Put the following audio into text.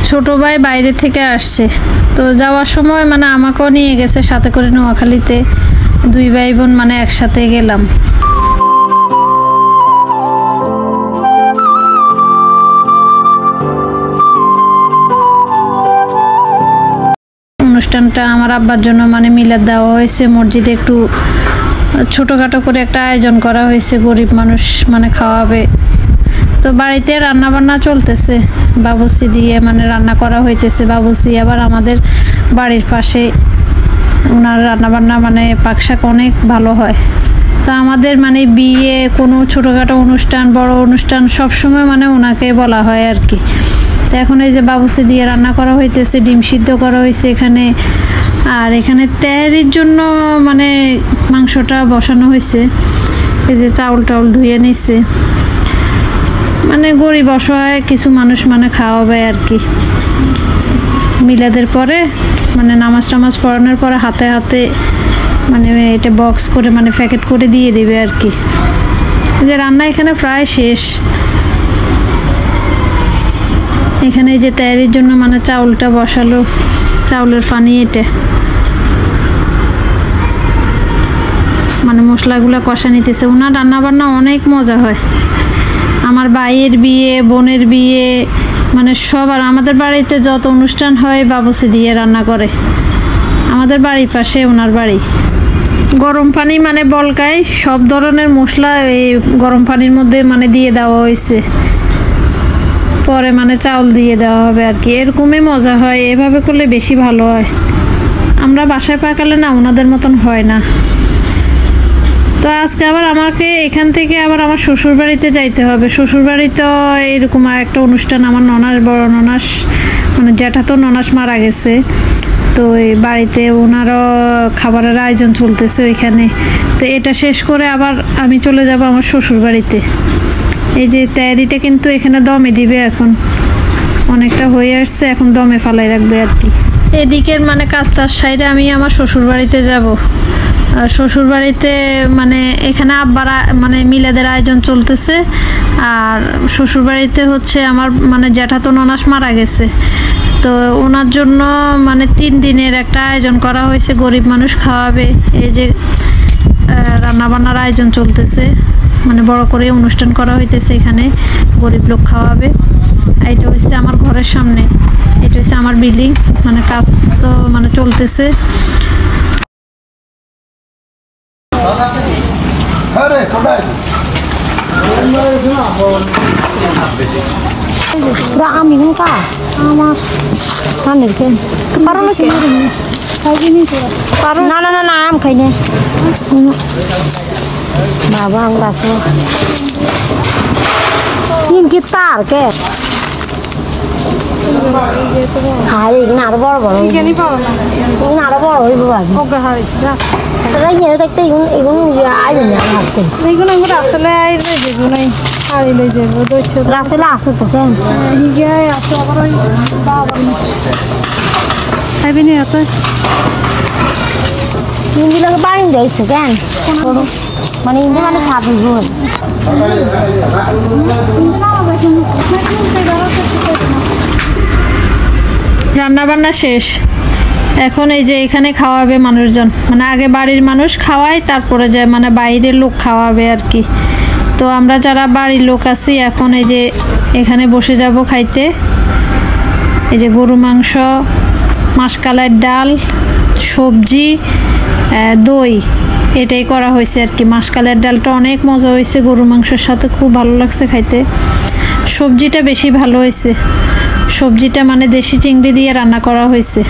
ছোট ভাই বাইরে থেকে আসছে, তো যাওয়ার সময় মানে আমাকেও নিয়ে গেছে সাথে করে নোয়াখালীতে। দুই ভাই বোন মানে একসাথে গেলাম। অনুষ্ঠানটা আমার আব্বার জন্য মানে মিলাদ দেওয়া হয়েছে মসজিদে, একটু ছোটোখাটো করে একটা আয়োজন করা হয়েছে, গরিব মানুষ মানে খাওয়াবে। তো বাড়িতে রান্না বান্না চলতেছে, বাবুর্চি দিয়ে মানে রান্না করা হইতেছে। বাবুর্চি আবার আমাদের বাড়ির পাশে, ওনার রান্নাবান্না মানে পাকশাক অনেক ভালো হয়। তো আমাদের মানে বিয়ে, কোনো ছোটোখাটো অনুষ্ঠান, বড় অনুষ্ঠান সবসময় মানে ওনাকে বলা হয় আর কি। তো এখন এই যে বাবুর্চি দিয়ে রান্না করা হইতেছে, ডিম সিদ্ধ করা হয়েছে এখানে। আর এখানে তেহারির জন্য মানে মাংসটা বসানো হয়েছে। এই যে চাউল টাউল ধুয়ে নিচ্ছে, মানে গরিব অসহায় কিছু মানুষ মানে খাওয়াবে আর কি। মিলাদের পরে মানে নামাজ টামাজ পড়ানোর পরে হাতে হাতে মানে এটা বক্স করে মানে প্যাকেট করে দিয়ে দিবে আর কি। যে রান্না এখানে প্রায় শেষ। এখানে যে তৈরির জন্য মানে চাউলটা বসালো, চাউলের পানি এটা মানে মশলাগুলো কষা নিতেছে। ওনার রান্না বান্না অনেক মজা হয়। আমার ভাইয়ের বিয়ে, বোনের বিয়ে, মানে সবার, আমাদের বাড়িতে যত অনুষ্ঠান হয় বাবুর্চি দিয়ে রান্না করে। আমাদের বাড়ির পাশে ওনার বাড়ি। গরম পানি মানে বলকায় সব ধরনের মশলা এই গরম পানির মধ্যে মানে দিয়ে দেওয়া হয়েছে, পরে মানে চাউল দিয়ে দেওয়া হবে আর কি। এরকমই মজা হয়, এভাবে করলে বেশি ভালো হয়। আমরা বাসায় পাকালে না ওনাদের মতন হয় না। তো আজকে আবার আমাকে এখান থেকে আবার আমার শ্বশুরবাড়িতে যাইতে হবে। শ্বশুরবাড়িতে এরকম একটা অনুষ্ঠান, আমার ননাস, বড় ননাস মানে জ্যাঠা তো ননাস মারা গেছে, তো এই বাড়িতে ওনারও খাবারের আয়োজন চলতেছে ওইখানে। তো এটা শেষ করে আবার আমি চলে যাব আমার শ্বশুরবাড়িতে। এই যে তৈরিটা কিন্তু এখানে দমে দিবে, এখন অনেকটা হয়ে আসছে, এখন দমে ফালাই রাখবে আর কি। এদিকের মানে কাজটার সাইডে আমি আমার শ্বশুরবাড়িতে যাব। আর শ্বশুরবাড়িতে মানে এখানে আব্বার মানে মিলাদের আয়োজন চলতেছে। আর শ্বশুরবাড়িতে হচ্ছে আমার মানে জ্যাঠা তো ননাস মারা গেছে, তো ওনার জন্য মানে 3 দিনের একটা আয়োজন করা হয়েছে, গরিব মানুষ খাওয়াবে। এই যে রান্নাবান্নার আয়োজন চলতেছে, মানে বড় করে অনুষ্ঠান করা হইতেছে, এখানে গরিব লোক খাওয়াবে। এটা হচ্ছে আমার ঘরের সামনে, এটা হচ্ছে আমার বিল্ডিং, মানে কাজ তো মানে চলতেছে। আমি কা আমার কানের কেন পারো না কেন পারো না না না আম খাই না বাবা আম গাছ কি তার কে হাই এগুলো আরো বড় বড় এগুলো আরো বড় হইব দেখতে এগুলো আইবে না হাতে এইগুলো আসলে রাসেলে আছে তো কেন খাইবি এত ইন্দিলাকে বাড়ি যাইছে কেন মানে ইন্দি মানে খাবি রান্না বান্না শেষ। এখন এই যে এখানে খাওয়াবে মানুষজন, মানে আগে বাড়ির মানুষ খাওয়ায়, তারপরে যায় মানে বাইরের লোক খাওয়াবে আর কি। তো আমরা যারা বাড়ির লোক আছি এখন এই যে এখানে বসে যাব খাইতে। এই যে গরু মাংস, মাসকালের ডাল, সবজি, দই, এটাই করা হয়েছে আর কি। মাসকালের ডালটা অনেক মজা হয়েছে, গরু মাংসের সাথে খুব ভালো লাগছে খাইতে। সবজিটা বেশি ভালো হয়েছে, সবজিটা মানে দেশি চিংড়ি দিয়ে রান্না করা হয়েছে।